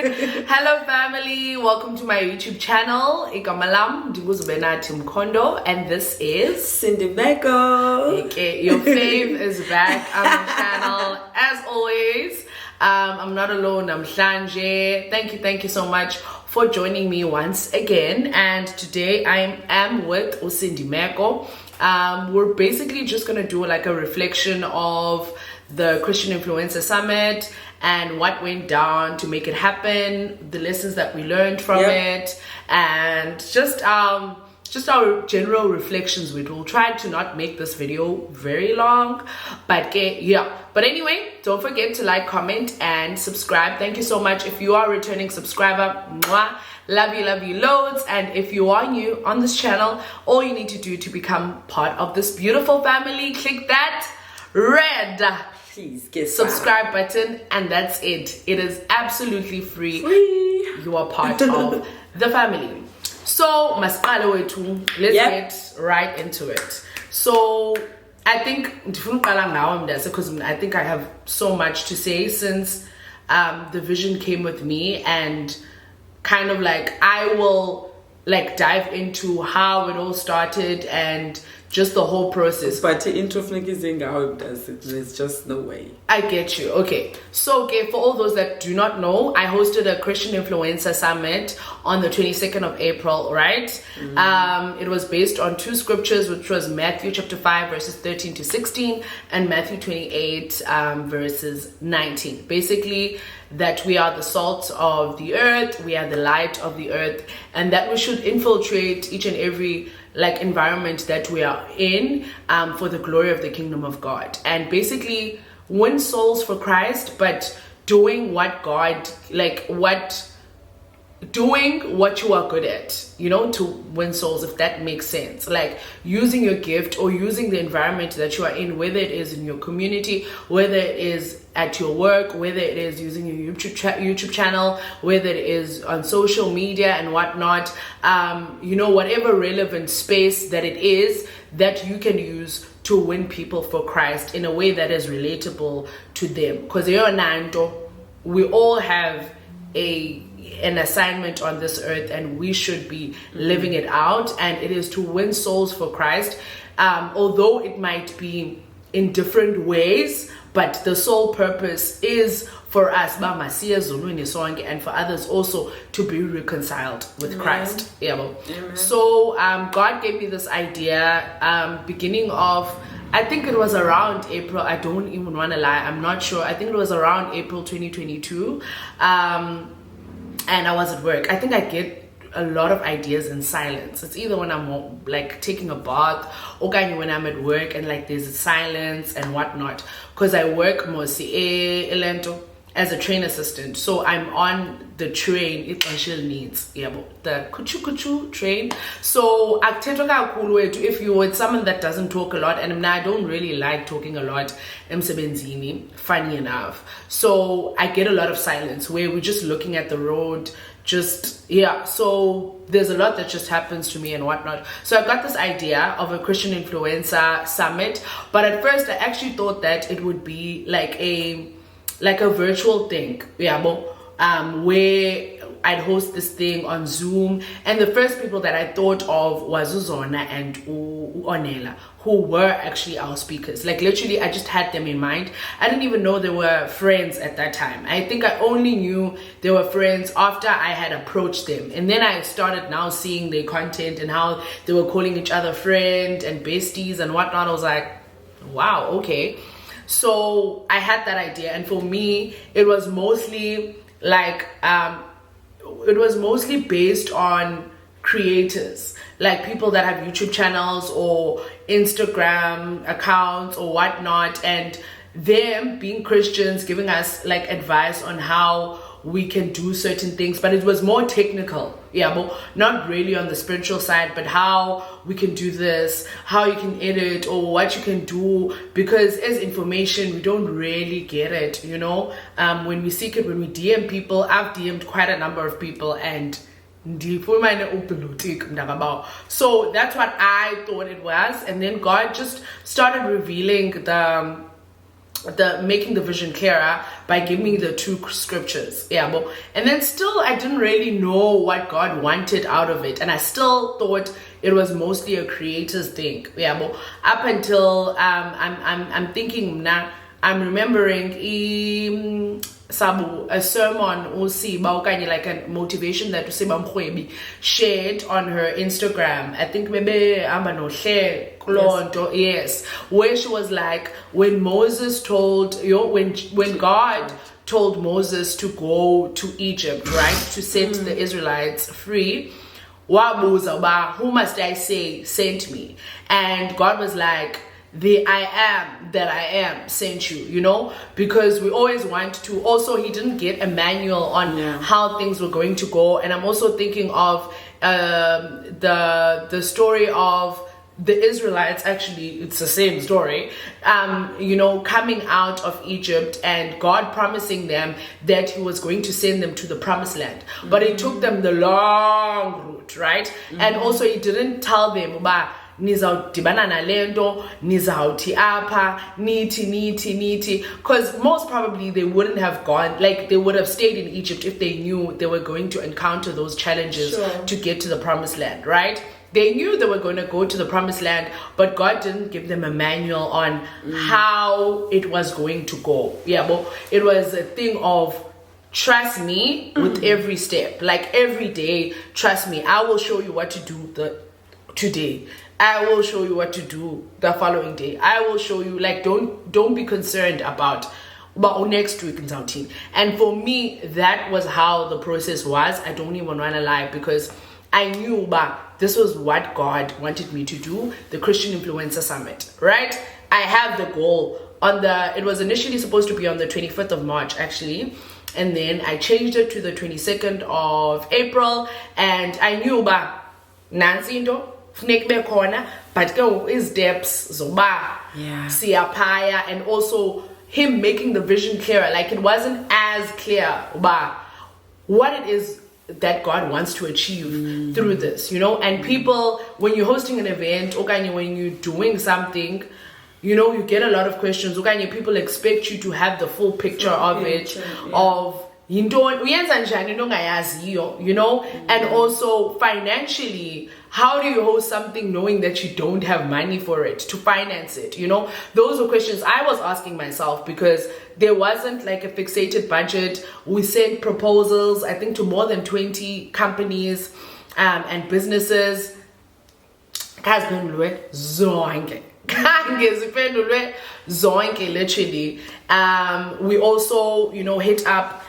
Hello family, welcome to my YouTube channel. Gqeberha, nathimkondo, and this is ZubbyMkondo. Okay, your fave is back on the channel as always. I'm not alone, I'm Shanje. Thank you so much for joining me once again. And today I am with ZubbyMkondo. We're basically just gonna do like a reflection of the Christian Influencer Summit and what went down to make it happen, the lessons that we learned from it, and just our general reflections. We'll try to not make this video very long, but but anyway, don't forget to like, comment, and subscribe. Thank you so much. If you are a returning subscriber, mwah, love you loads. And if you are new on this channel, all you need to do to become part of this beautiful family, click that red subscribe button, and that's it. It is absolutely free. You are part of the family. So let's get right into it. So I think because I think I have so much to say since the vision came with me, and kind of like I will like dive into how it all started and just the whole process. But the intro is how it does it. There's just no way. I get you. Okay. So, for all those that do not know, I hosted a Christian Influencer Summit on the 22nd of April, right? It was based on two scriptures, which was Matthew chapter 5, verses 13 to 16, and Matthew 28, verses 19. Basically, that we are the salt of the earth, we are the light of the earth, and that we should infiltrate each and every like environment that we are in for the glory of the kingdom of God, and basically win souls for Christ, but doing what God doing what you are good at, to win souls, if that makes sense. Like using your gift or using the environment that you are in, whether it is in your community, whether it is at your work, whether it is using your YouTube channel, whether it is on social media and whatnot, whatever relevant space that it is that you can use to win people for Christ in a way that is relatable to them. Because we all have an assignment on this earth, and we should be living it out, and it is to win souls for Christ, although it might be in different ways, but the sole purpose is for us and for others also to be reconciled with Christ. So God gave me this idea beginning of, I think it was around April. I don't even want to lie, I'm not sure. I think it was around April 2022. And I was at work. I think I get a lot of ideas in silence. It's either when I'm like taking a bath, or when I'm at work and like there's a silence and whatnot. Because I work mostly as a train assistant. So I'm on the train, it's actually needs, the kuchu train. So if you're with someone that doesn't talk a lot, and I don't really like talking a lot, funny enough. So I get a lot of silence where we're just looking at the road, so there's a lot that just happens to me and whatnot. So I got this idea of a Christian Influencer Summit, but at first I actually thought that it would be like a virtual thing, where I'd host this thing on Zoom, and the first people that I thought of was Uzona and Onela, who were actually our speakers. Like literally, I just had them in mind. I didn't even know they were friends at that time. I think I only knew they were friends after I had approached them, and then I started now seeing their content and how they were calling each other friend and besties and whatnot. I was like, wow, okay. So I had that idea, and for me, it was mostly like it was mostly based on creators, like people that have YouTube channels or Instagram accounts or whatnot, and them being Christians giving us like advice on how we can do certain things. But it was more technical, but not really on the spiritual side, but how we can do this, how you can edit, or what you can do, because as information we don't really get it, when we seek it, when we DM people. I've DM'd quite a number of people, and so that's what I thought it was. And then God just started revealing making the vision clearer by giving me the 2 scriptures. Yeah, and then still I didn't really know what God wanted out of it, and I still thought it was mostly a creator's thing. Yeah, up until I'm thinking now, I'm remembering a sermon like a motivation that Mkondo shared on her Instagram. I think maybe yes, where she was like, when Moses told when God told Moses to go to Egypt, right, to set the Israelites free, who must I say sent me? And God was like, the I am that I am sent you, because we always want to. Also, he didn't get a manual on how things were going to go. And I'm also thinking of the story of the Israelites. Actually, it's the same story, coming out of Egypt and God promising them that he was going to send them to the promised land, but it took them the long route, right? And also he didn't tell them about nizawudibana nalento, nizawuthi apha, nithi, because most probably they wouldn't have gone, like they would have stayed in Egypt if they knew they were going to encounter those challenges to get to the promised land, right? They knew they were going to go to the promised land, but God didn't give them a manual on how it was going to go. Yeah, but it was a thing of trust me with every step, like every day. Trust me, I will show you what to do today. I will show you what to do the following day. I will show you, like, don't be concerned about next week in Zoutin. And for me, that was how the process was. I don't even want to lie, because I knew this was what God wanted me to do, the Christian Influencer Summit, right? I have the goal it was initially supposed to be on the 25th of March, actually. And then I changed it to the 22nd of April. And I knew, Nancy, but his depths, siyapaya, and also him making the vision clearer. Like, it wasn't as clear what it is that God wants to achieve through this, and people, when you're hosting an event, when you're doing something, you get a lot of questions. People expect you to have the full picture of it, of and also financially, how do you host something knowing that you don't have money for it to finance it? Those were questions I was asking myself, because there wasn't like a fixated budget. We sent proposals, I think, to more than 20 companies and businesses. Literally. We also, hit up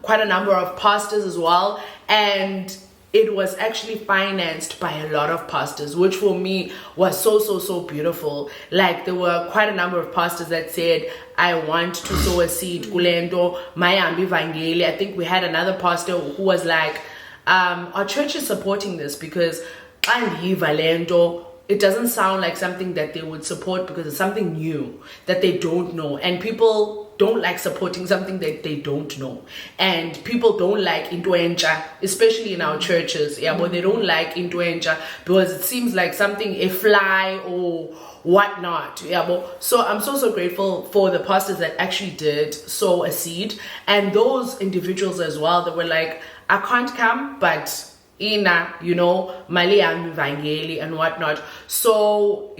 quite a number of pastors as well, and it was actually financed by a lot of pastors, which for me was so beautiful. Like, there were quite a number of pastors that said, I want to sow a seed kulento mayambi vangeli. I think we had another pastor who was like, our church is supporting this because it doesn't sound like something that they would support, because it's something new that they don't know, and people don't like supporting something that they don't know, and people don't like influencer, especially in our churches. But they don't like influencer because it seems like something a fly or whatnot. So I'm so grateful for the pastors that actually did sow a seed, and those individuals as well that were like, I can't come, but mali yami vangeli and whatnot. So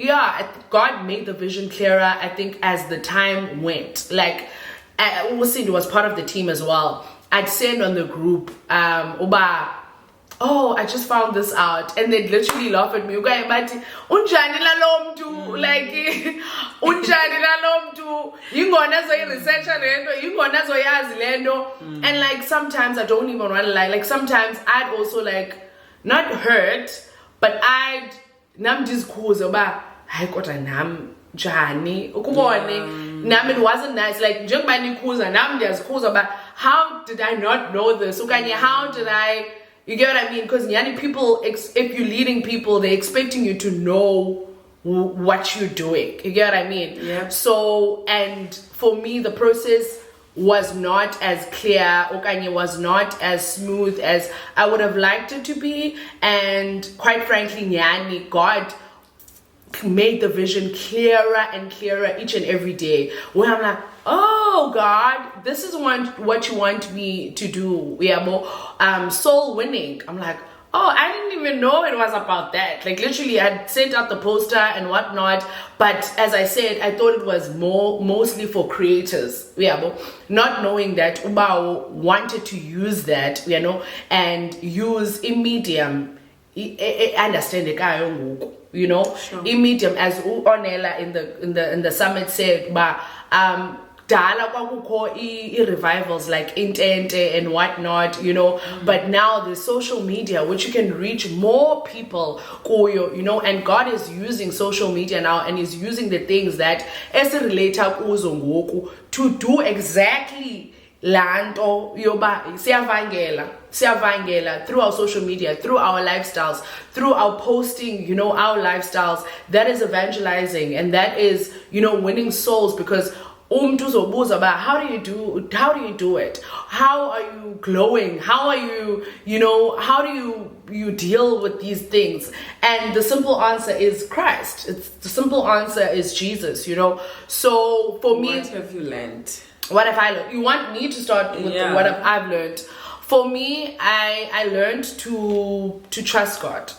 God made the vision clearer, I think, as the time went. Like, Usind was part of the team as well. I'd send on the group, oh, I just found this out, and they'd literally laugh at me. Unjani lalo mntu, like, unjani lalo mntu, yingona zoyi-researcha lento, yingona zoyazi lento. And like, sometimes I don't even want to lie, like, sometimes I'd also like, not hurt, but I'd namdizikhuza hayi kodwa nam njani ukubone nam, it wasn't nice. Like, njengoba nikhuza nam ndiyazikhuza how did I not know this, okanye how did I, you get what I mean? Because people, if you're leading people, they're expecting you to know what you're doing. You get what I mean? Yeah. So, and for me, the process was not as clear, okanye was not as smooth as I would have liked it to be. And quite frankly, God made the vision clearer and clearer each and every day, where I'm like, oh God, this is what you want me to do. Yeah, more soul winning. I'm like, oh, I didn't even know it was about that. Like literally I had sent out the poster and whatnot, but as I said, I thought it was mostly for creators. Yeah, not knowing that Ubao wanted to use that, you know, and use a medium. Understand it, you know, sure. A medium, as Ornella in the summit said, but dala kwakukho revivals like Intente and whatnot, you know, but now there's social media which you can reach more people, you know, and God is using social media now and is using the things that relate to do exactly lanto yoba siyavangela through our social media, through our lifestyles, through our posting, you know, our lifestyles. That is evangelizing, and that is, you know, winning souls, because about how do you do it, how are you glowing, how are you, you know, how do you deal with these things? And the simple answer is Christ. The simple answer is Jesus, you know. So for me, what have you learned? What have I learned? You want me to start with what I've learned? For me, I learned to trust God.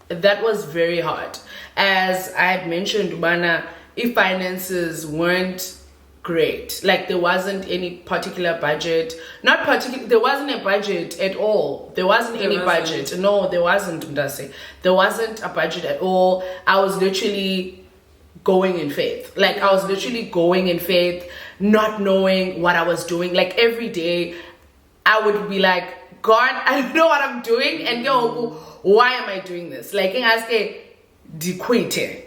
That was very hard. As I had mentioned, Bana, if finances weren't great, like there wasn't any particular budget, there wasn't a budget at all. There wasn't any budget. No, there wasn't, there wasn't a budget at all. I was literally going in faith. Like I was literally going in faith, not knowing what I was doing. Like every day I would be like, God, I don't know what I'm doing, and yo, why am I doing this? Like I ask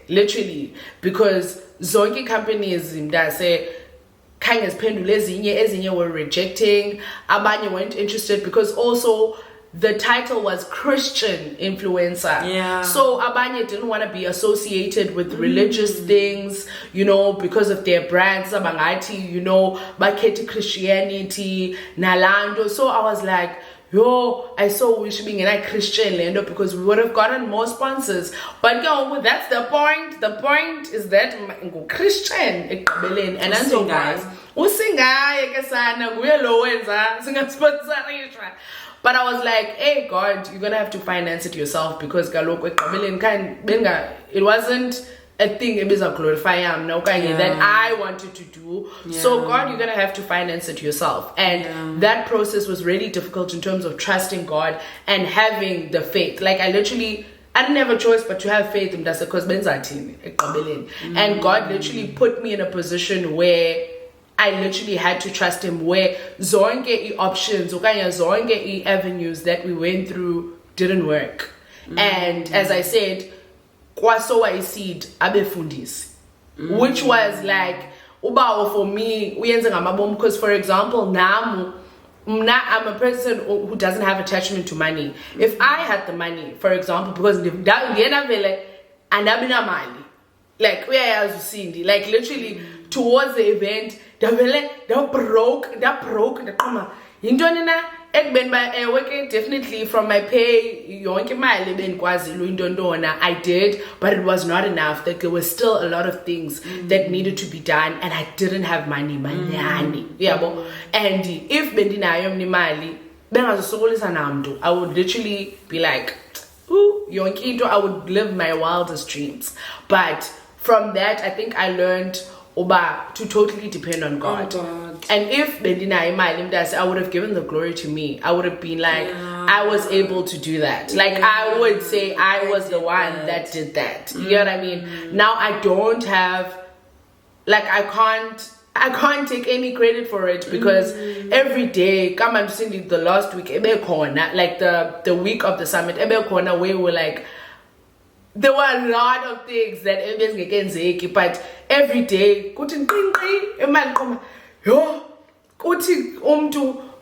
literally, because zonke companies say ezinye were rejecting, abanye weren't interested, because also the title was Christian influencer. Yeah. So abanye didn't want to be associated with religious things, you know, because of their brands, abangati, you know, bakhethi Christianity, nalando. So I was like, yo, I so wish being a Christian lendo, because we would have gotten more sponsors. But yo, that's the point. The point is that Christian Gqeberha, and I'm so guys, but I was like, hey God, you're gonna have to finance it yourself, because it wasn't a thing that I wanted to do. So God, you're gonna have to finance it yourself. And that process was really difficult in terms of trusting God and having the faith. Like I didn't have a choice but to have faith in that, because and God literally put me in a position where I literally had to trust him, where zonke options, zonke avenues that we went through didn't work. And as I said, kwasowa iseed abefundisi, which was like ubawo for me uyenze ngamabom, because for example I'm a person who doesn't have attachment to money. If I had the money, for example, because like literally towards the event, definitely from my pay, I did, but it was not enough. That there was still a lot of things that needed to be done, and I didn't have money. And if I would literally be like, ooh, I would live my wildest dreams. But from that, I think I learned to totally depend on God. Oh God. And if I would have given the glory to me. I would have been like, I was able to do that. Like I would say I was the one that did that. You know what I mean? Now I don't have, like I can't take any credit for it, because every day, come and see the last week, like the week of the summit, where we were like, there were a lot of things that but every day,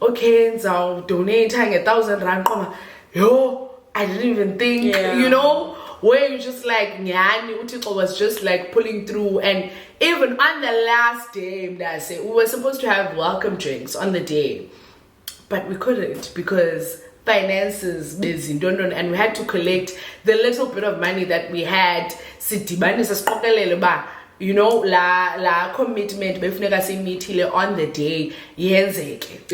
okay, so donating 1,000 rand, I didn't even think, you know, where you just like nyani, Utiko was just like pulling through. And even on the last day, we were supposed to have welcome drinks on the day, but we couldn't, because finances bezinto, and we had to collect the little bit of money that we had. You know, la commitment befuneka simithile on the day yenzeke.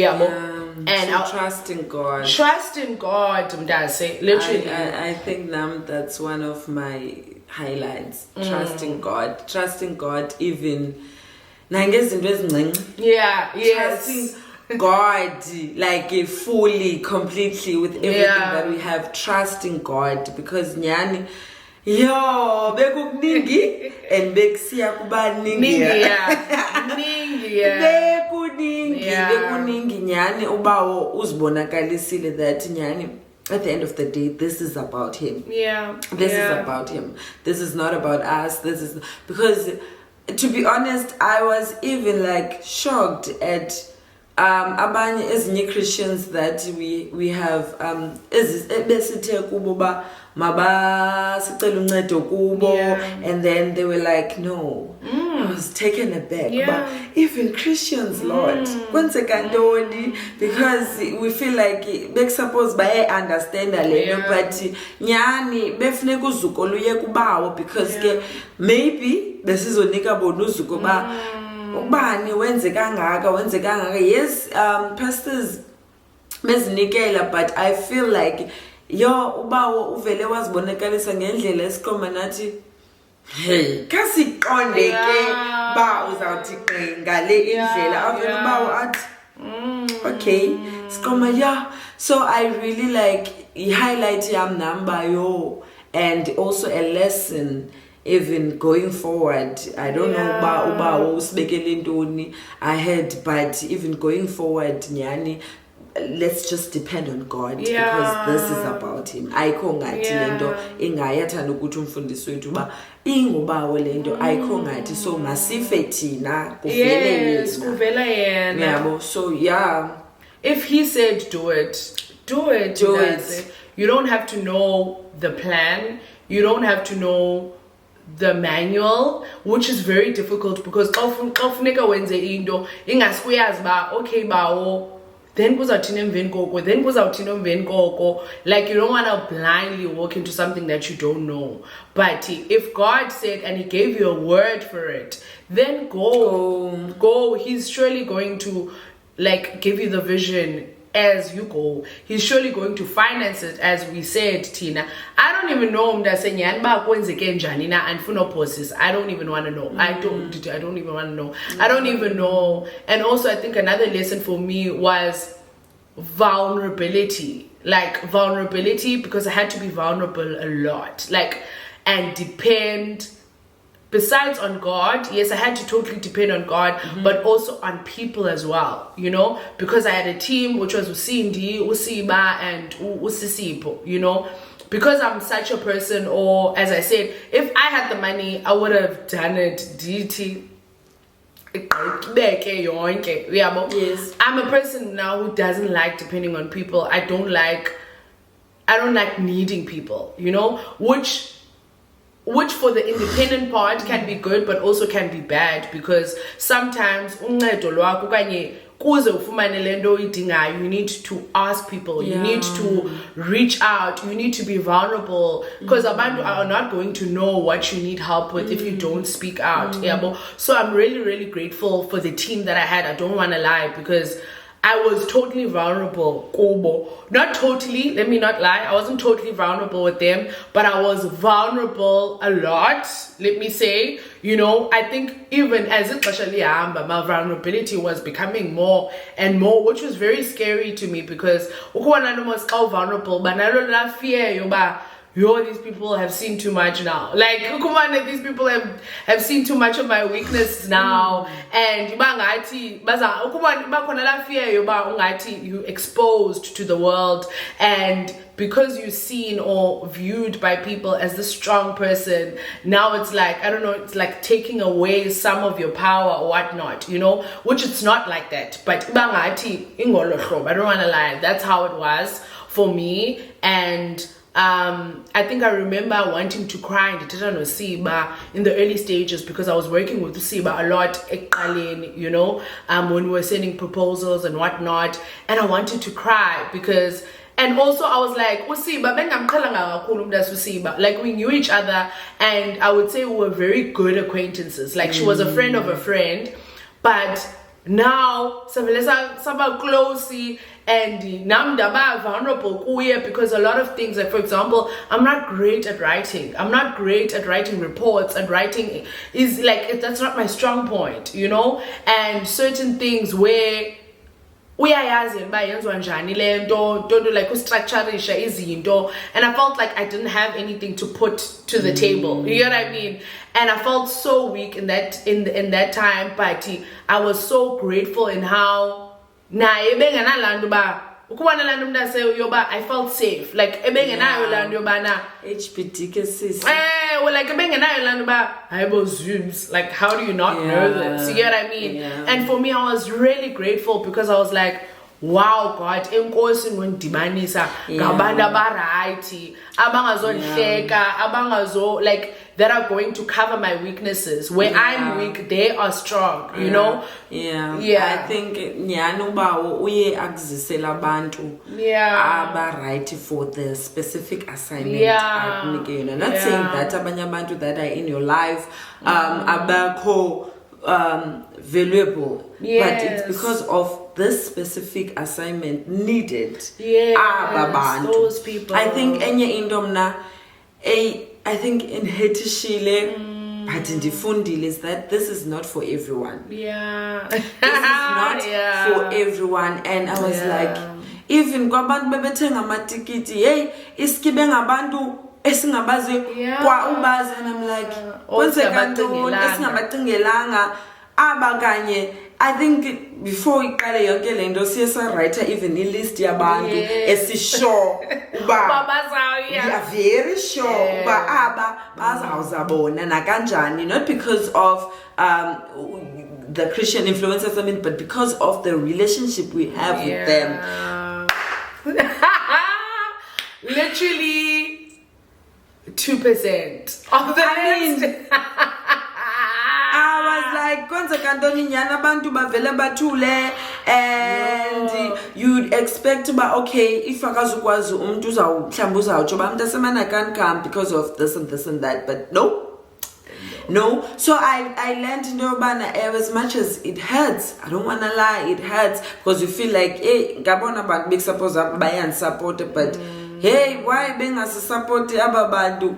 And so trust in God. Trust in God, mntase. Literally. I think that's one of my highlights. Trusting God. Trusting God even nangezinto ezincinci. Yeah, yes. Trusting God, like fully, completely with everything that we have. Trusting God, because nyani, yo, bekuningi and bekusiya kuba ningi. Bekuningi nyani ubawo uzibonakalisile that nyani. At the end of the day, this is about him. This is about him. This is not about us. This is because, to be honest, I was even like shocked at abanye ezinye Christians that we have besithe kubo ba maba sicela uncedo kubo, and then they were like, no. I was taken aback. But even Christians, Lord, kwenzeka ntoni, because we feel like bekusupposed baye understand le, but nyani befuneka uzuko luye kubawo, because ke maybe besizonika bona uzuko ba ubani wenze kangaka. Yes, pastors bezinikela, but I feel like ubawo uvele wazibonakalisa ngendlela esiqoma nathi, hey, kasiqonde ke ba uzawuthi ngale indlela avele ubawo athi okay siqoma. So I really like highlight yam number and also a lesson. Even going forward, I don't know uba usibekele ntoni ahead, but even going forward, nyani, let's just depend on God, because this is about him. Ayikho ngathi lento ingayathanda ukuthi umfundisi wethu ba ingubawo lento ayikho ngathi, so masife thina kuvela yena. So if he said do it. You don't have to know the plan, you don't have to know the manual, which is very difficult, because xa ufuneka wenze into ingasukuyazi ba okay bawo then kuzawuthini emveni koko, then kuzawuthini emveni koko. Like, you don't want to blindly walk into something that you don't know. But if God said and he gave you a word for it, then go. He's surely going to like give you the vision as you go. He's surely going to finance it, as we said, Tina. I don't even know I don't even want to know. I don't even want to know. I don't even know. And also, I think another lesson for me was vulnerability. Like vulnerability, because I had to be vulnerable a lot. Like, and depend. Besides on God, yes, I had to totally depend on God, but also on people as well, you know, because I had a team which was Usindi, Usiba, and Usisipo, you know, because I'm such a person, or as I said, if I had the money, I would have done it, DT. Yes. I'm a person now who doesn't like depending on people. I don't like needing people, you know, which for the independent part can be good, but also can be bad, because sometimes you need to ask people, you need to reach out, you need to be vulnerable, because abantu are not going to know what you need help with if you don't speak out. So I'm really, really grateful for the team that I had. I don't want to lie, because I was totally vulnerable. Not totally, let me not lie. I wasn't totally vulnerable with them, but I was vulnerable a lot, let me say. You know, I think even as it especially my vulnerability was becoming more and more, which was very scary to me, because vulnerable, but I don't fear these people have seen too much now. Like, these people have seen too much of my weakness now. And you exposed to the world. And because you're seen or viewed by people as the strong person, now it's like, I don't know, it's like taking away some of your power or whatnot, you know, which it's not like that. But I don't want to lie. That's how it was for me. And I think I remember wanting to cry in the early stages, because I was working with Siba a lot, you know, when we were sending proposals and whatnot, and I wanted to cry, because And also I was like, Usiba, like we knew each other, and I would say we were very good acquaintances. Like she was a friend of a friend, but now saba closely, and namdaba vulnerable because a lot of things, like for example, I'm not great at writing. I'm not great at writing reports, and writing is like, that's not my strong point, you know. And certain things where uyayazi uba yenziwa njani le nto like ustructurisha izinto, and I felt like I didn't have anything to put to the table, you know what I mean. And I felt so weak in that time, but I was so grateful in how I felt safe, like HPT cases. Zooms, like how do you not know this, you know what I mean? And for me, I was really grateful because I was like, wow, God, enkosi ngondibanisa ngabantu abarayithi abangazondleka abangazo, like that are going to cover my weaknesses. Where I'm weak, they are strong, you know. I think uye akuzisela abantu abarayithi for the specific assignment. Not saying that abanye abantu that are in your life abakho valuable, but it's because of this specific assignment needed. Those people. I think enye into mna I think in hetishile but in ndifundile is that this is not for everyone. This is not for everyone. And I was like, even kwabantu bebethenga amatikiti, hey, iskibe ngabantu esingabazi kwa ubazi, and I'm like, kwenzeka ntoni esingabacingelanga abakanye. I think before iqale yonke lento siye writer even a list yabantu esisure uba we are very sure uba aba bazawuzabona nakanjani, not because of the Christian influencers, I mean, but because of the relationship we have with them. Literally 2% of the list. I was like, konza kantoni nyana bantu bavele bathule, and you'd expect ba okay, if akazukwazi umuntu uzawuhlamba uzawutsho ba umuntu asemana I can't come because of this and this and that, but no. So I learned into yobana as much as it hurts, I don't wanna lie, it hurts because you feel like hey ngabona abantu bekusuppose bayan support, but hey, why bengasisupport aba bantu?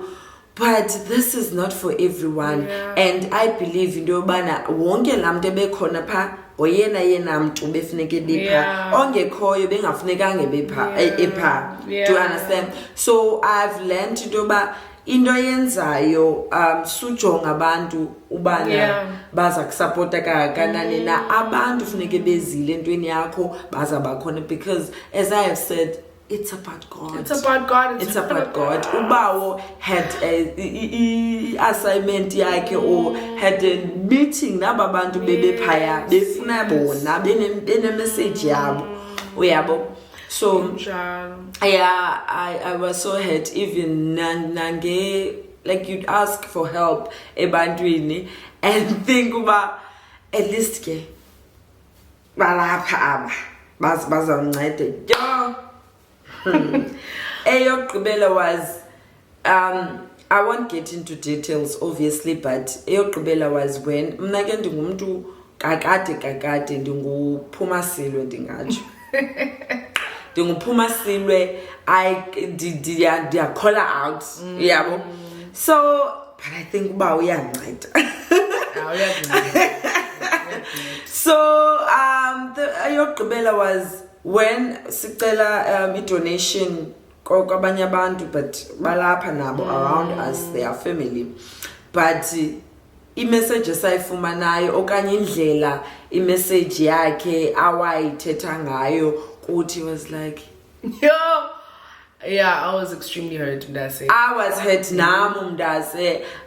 But this is not for everyone, and I believe into yobana wonke lamntu ebekhona pha oyena yena mntu befuneke bepha ongekhoyo bengafunekanga bepha. Do you understand? So I've learned into yoba into yenzayo sujonga abantu ubana baza kusupporta kangakanani na abantu funeke bezile entweni yakho baza bakhona, because as I have said, it's about God. It's about God. It's about God. Ubawo had a assignment yakhe or had a meeting naba bantu bebe phaya befuna bona bene message yabo uyabo. So I was so hurt, even nange, like you'd ask for help ebantwini and think uba at least ke balapha aba bazawuncede yo. Gqeberha was I won't get into details obviously, but Gqeberha was when mna ke ndingumuntu kakade ndinguphuma silwe ndingatsho. Ndinguphuma silwe, I call out yabo. So but I think uba uyanceda. So the Gqeberha was when sicela donation kwabanye abantu, but balapha nabo around us, they are family, but i-message esayifumanayo okanye indlela i-message yakhe awayithetha ngayo kuthi was like I was extremely hurt. I was hurt nami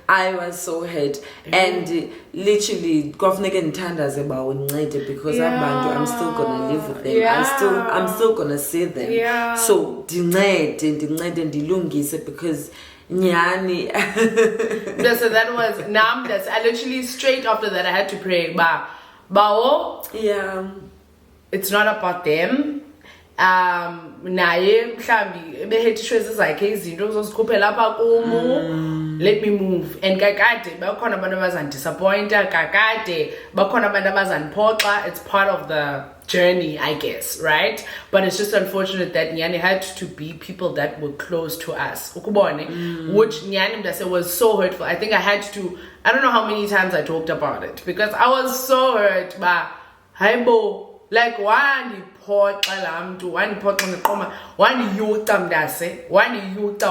I was so hurt, and literally kwafuneke ndithandaze ba uncede because abantu I'm still gonna live with them. I'm still gonna see them. So ndincede ndilungise because nyani. So that was I literally straight after that I had to pray it's not about them. naye mhlambi ebehethishwe zizakhe izinto uzozikhuphela lapha kumu, let me move. And kakade bakhona abantu abazandisappointa, kakade bakhona abantu abazandiphoxa. It's part of the journey, I guess, right? But it's just unfortunate that Nyani had to be people that were close to us, which Nyani was so hurtful. I think I had to, I don't know how many times I talked about it, because I was so hurt. But Haibo, like one pot alamtu, one pot on the coma, one yuta mdase, one yuta.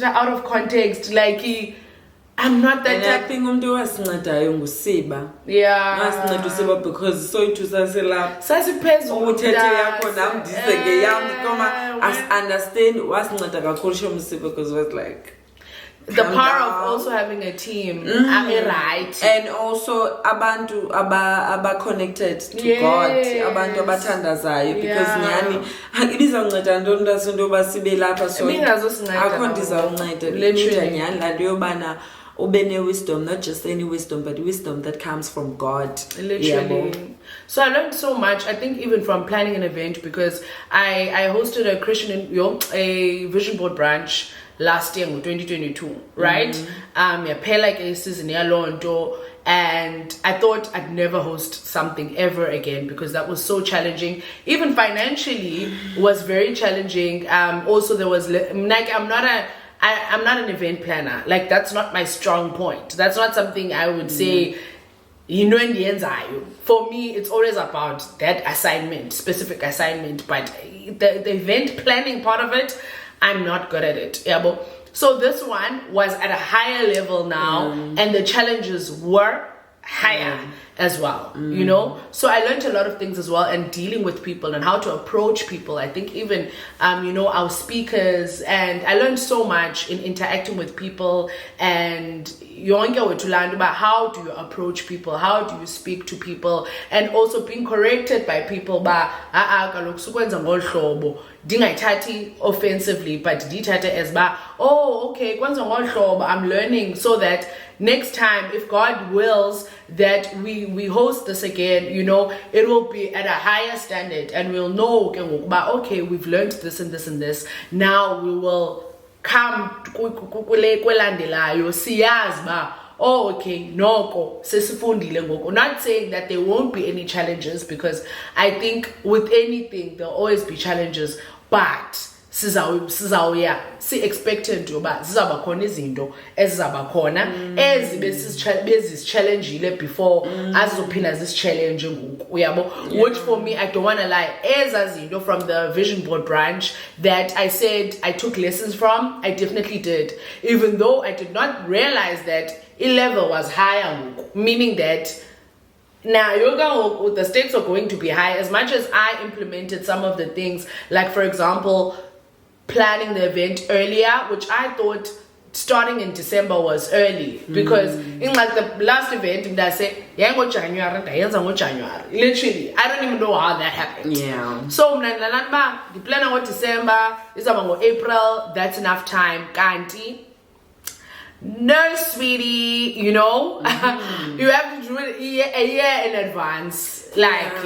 Out of context, like I'm not that type. I think wasincadayo nguSiba. Yeah. Wasinceda uSiba because soyithu sasela. Sasiphezulu. Uthethe yakho nami ndiseke yami koma as understand wasinceda kakhulu uSiba because was like the power of also having a team, right? And also abantu aba connected to God, abantu abathandazayo, because Nyani ibizanceda ntoni ndasinto basibe lapha so akho ndizawunceda literally Nyani la nto yobana ubene wisdom, not just any wisdom, but wisdom that comes from God. Literally. Yeah, so I learned so much. I think even from planning an event, because I hosted a a vision board branch last year in 2022, right? Pay like a season and I thought I'd never host something ever again because that was so challenging. Even financially was very challenging. Also there was like I'm not an event planner. Like that's not my strong point. That's not something I would say, in the end, for me, it's always about that assignment, specific assignment, but the event planning part of it, I'm not good at it. Yeah, so this one was at a higher level now, and the challenges were higher as well, you know. So I learned a lot of things as well, and dealing with people and how to approach people. I think even our speakers, and I learned so much in interacting with people, and to learn about how do you approach people, how do you speak to people, and also being corrected by people dingayithathi offensively, but dithathe as okay, I'm learning, so that next time, if God wills that we host this again, you know, it will be at a higher standard, and we'll know, okay, we've learned this and this and this. Now we will come kwelandelayo siyazi okay, noko sesifundile ngoku. Not saying that there won't be any challenges, because I think with anything there'll always be challenges, but sizawuya si-expectant yoba zizawuba khona izinto ezizawuba khona bezisichallengeile before azizophinda zisi-challenge ngoku, uyabo. Which for me, I don't want to lie, zinto from the vision board branch that I said I took lessons from, I definitely did, even though I did not realize that level was higher, meaning that now the stakes are going to be high. As much as I implemented some of the things, like for example planning the event earlier, which I thought starting in December was early, because in like the last event I said January, literally I don't even know how that happened. So the plan was December, is about April, that's enough time. Kanti no, sweetie, you know, you have to do it a year in advance. Like,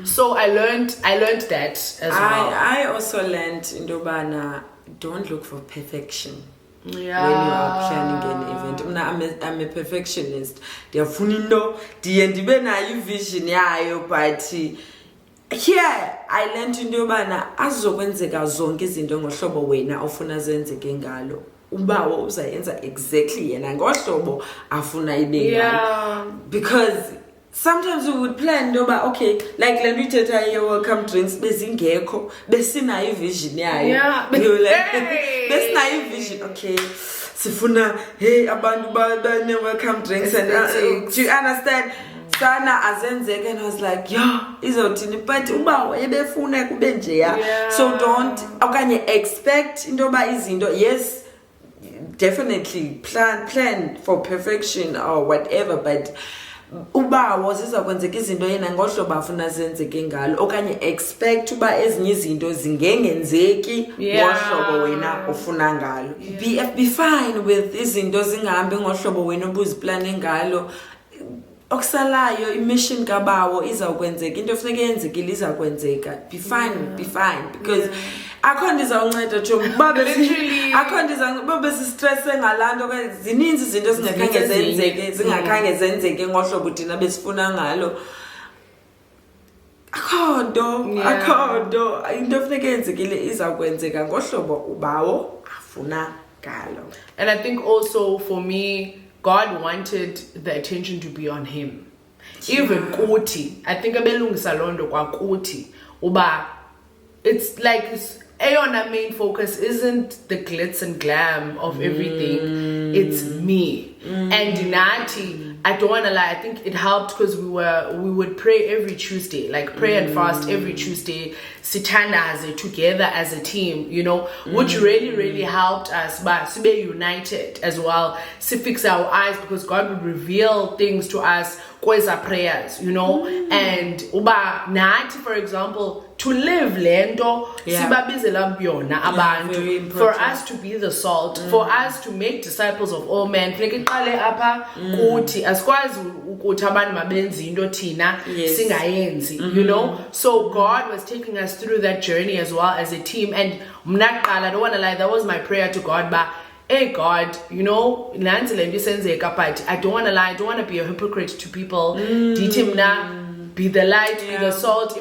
so I learned that as well. I also learned in Dobana, don't look for perfection. When you are planning an event. I'm a perfectionist. But here I learned in Dobana, azokwenzeka zonke izinto ngohlobo wena ofuna zenzeke ngalo. Ubawo uzayenza exactly yena ngohlobo afuna ibe ngalo. Because sometimes we would plan noba okay, like le nto ithetha ye welcome drinks bezingekho besinayo vision yayo. Besinayo vision, okay, sifuna hey abantu bane welcome drinks, and do you understand? Sana azenzeke, and I was like, izothini, but uba ebefuna kube nje ya. So don't okanye expect intoba izinto, yes, definitely plan for perfection or whatever, but uba zizakwenzeka izinto yena ngohlobo afuna zenzeke ngalo, okanye expect uba ezinye izinto zingengenzeki ngohlobo wena ufuna ngalo. Be fine with izinto zingahambi ngohlobo wena obuziplane ngalo. okusalayo imission kabawo izawukwenzeka into efuneka yenzekile izakwenzeka be fine because akho ndizawunceda Chomi akho babe sistresse ngalanto zininzi izinto zingakhange zenzeke ngohlobo thina besifuna ngalo akho nto into efuneka yenzekile izakwenzeka ngohlobo ubawo afuna ngalo. And I think also for me, God wanted the attention to be on him. Even kuti, I think abelungisa londo kwa kuti, uba, it's like, our main focus isn't the glitz and glam of everything, it's me. And Dinati, I don't want to lie, I think it helped because we would pray every Tuesday, like pray and fast every Tuesday, sitana together as a team, which really helped us, but to be united as well, to fix our eyes because God would reveal things to us, kweza prayers, and uba nati, for example, to live lento, sibabizela byona abantu, for us to be the salt, for us to make disciples of all men. Kuti asikwazi ukuthi abantu mabenzi into thina singayenzi, so God was taking us through that journey as well as a team. And I don't want to lie, that was my prayer to God, but hey God, but I don't want to lie, I don't want to be a hypocrite to people. Be the light, be the salt,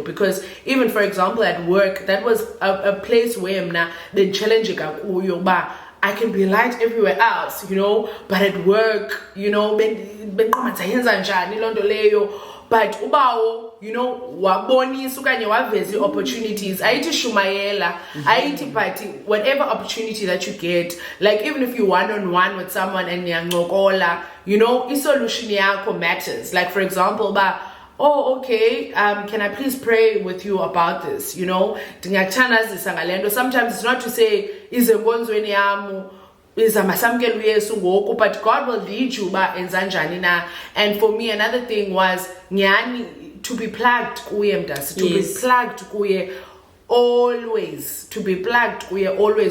because even for example at work, that was a place where the challenge I can be light everywhere else, but at work, but ubawo, wabonisa ukanye wavezi opportunities. Aiti shumayela, aiti party, whatever opportunity that you get, like even if you one-on-one with someone and yangokola, isolution yako matters. Like for example, oh, okay, can I please pray with you about this? Sometimes it's not to say, but God will lead you and for me another thing was to be plugged always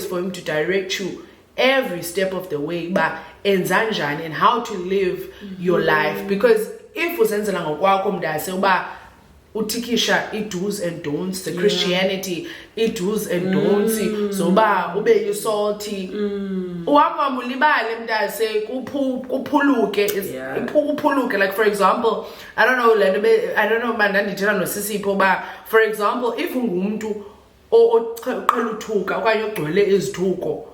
for him to direct you every step of the way and how to live your life, because if usenzela ngokwakho mndase uba utikisha do's and don'ts, the Christianity do's and don'ts, so uba ube salty uhamba mulibale mndase kuphuluke like for example I don't know mandandithela nosisipho ba for example if ungumuntu oqhela uthuka okanye ogcwele izithuko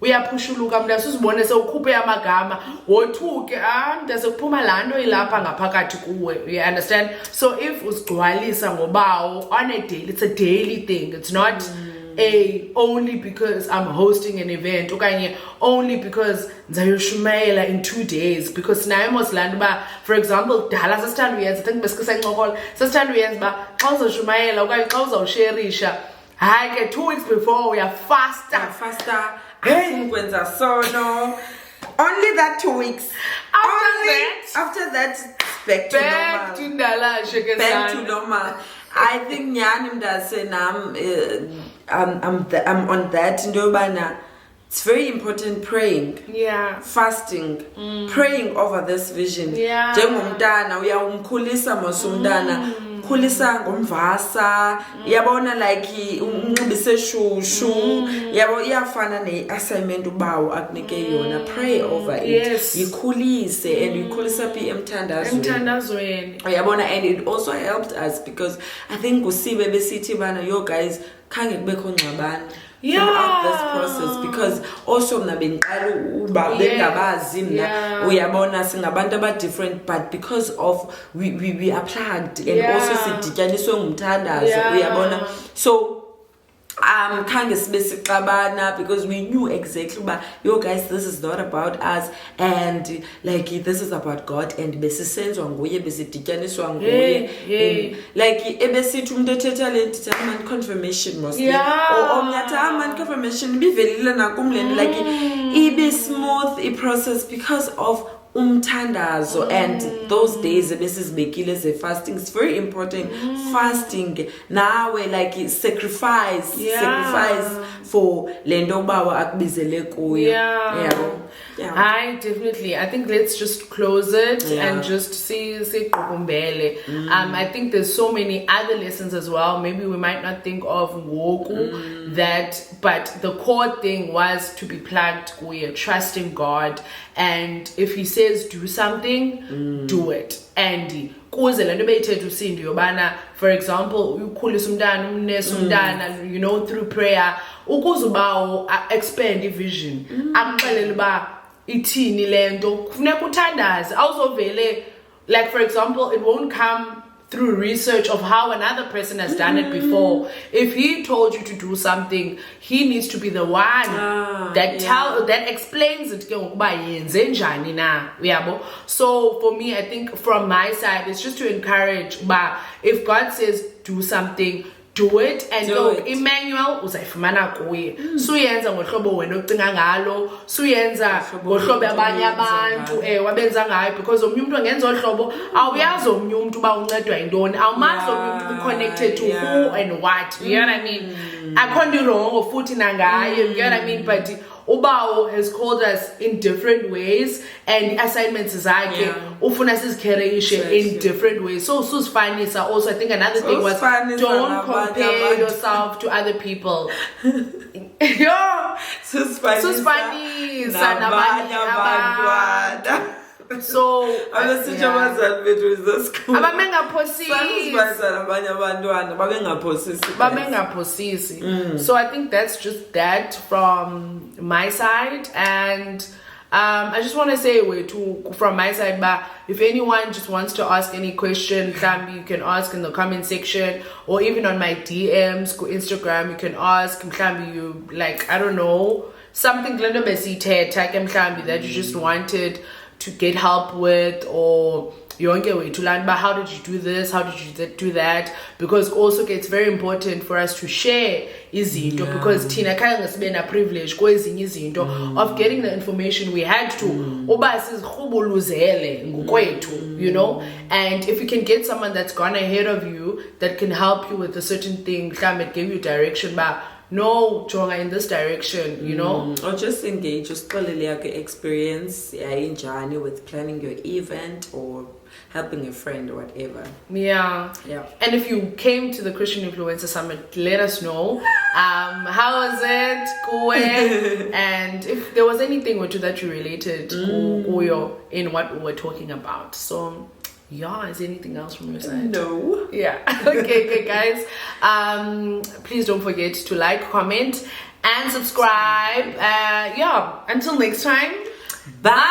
uyapushuluka mntase uzibone sewukhuphe amagama wothuke mntase kuphuma lanto ilapha ngaphakathi kuwe, you understand? So if usigcwalisa ngobawo on a daily, it's a daily thing, it's not only because I'm hosting an event okanye only because ndizayoshumayela in 2 days, because nayo mosilanto ba for example dala sasithanda uyenza, I think besikhencokola sasithanda uyenza ba xa uzoshumayela okanye xa uzawusherisha hayi ke 2 weeks before faster. Hey, sono. Only that 2 weeks. After that, back to normal. I think Nyanim does say I'm on that. It's very important praying. Yeah. Fasting. Praying over this vision. Yeah. Khulisa ngomvasa yabona like unxibise shushu yabo iyafana ne-assignment ubawo akunike yona, pray over it, yikhulise and yikhulisa phi emthandazweni yabona. And it also helped us because I think usibe besithi bana yo guys khange kubekho ngxabano throughout this process, because also mna bengiqala uba bengabazi mna uyabona singabantu aba different, but because of we are plugged and also sidityaniswe ngumthandazo uyabona. So khange sibe sixabana because we knew exactly uba yo guys this is not about us and like this is about God, and besisenzwa nguye besidityaniswa nguye like ebesithi umuntu ethetha le man confirmation mostly or omnyathi man confirmation bivelile nakumlendo like ibe smooth I process because of umthandazo and those days besizibekile ze fasting. It's very important. Fasting nawe like sacrifice for lento bawa akubizele kuyo. I definitely. I think let's just close it and just see I think there's so many other lessons as well. Maybe we might not think of Ngoku that, but the core thing was to be plugged. We are trusting God, and if He says do something, do it. And for example, you know, through prayer, expand the vision. Like for example, it won't come through research of how another person has done it before. If he told you to do something, he needs to be the one that explains it. So for me, I think from my side, it's just to encourage, but if God says do something, do it, and Emmanuel uzayifumana kuye. Suyenza ngohlobo wena ocinga ngalo, suyenza ngohlobo abanye abantu wabenza ngayo, because omnye umuntu angenza ohlobo awuyazi omnye umuntu ba uncedwa yintoni, awumazi omnye umuntu connected to who and what, you know what I mean? Akho nto wrong futhi nangaye, you know what I mean? But Ubao has called us in different ways, and assignments zakhe ufuna sizikhereishe in different ways. So susfanisa also, I think another thing was don't compare yourself to other people. Susfanisa nabanye abantu. So so I think that's just that from my side, and I just want to say from my side, but if anyone just wants to ask any question, you can ask in the comment section, or even on my DMs, Instagram, you can ask. You like, I don't know, something that you just wanted to get help with, or you won't get way to learn about how did you do this, how did you do that, because also it's very important for us to share izinto, because Tina has been a privilege of getting the information we had to, you know, and if you can get someone that's gone ahead of you that can help you with a certain thing, it give you direction, but no, Jonga, in this direction, you know. Or just engage, just experience in journey with planning your event or helping a friend or whatever. Yeah. And if you came to the Christian Influencer Summit, let us know. How was it? And if there was anything or two that you related in what we were talking about. So yeah, is there anything else from your side? No. Yeah. Okay, guys. Please don't forget to like, comment, and subscribe. Until next time. Bye.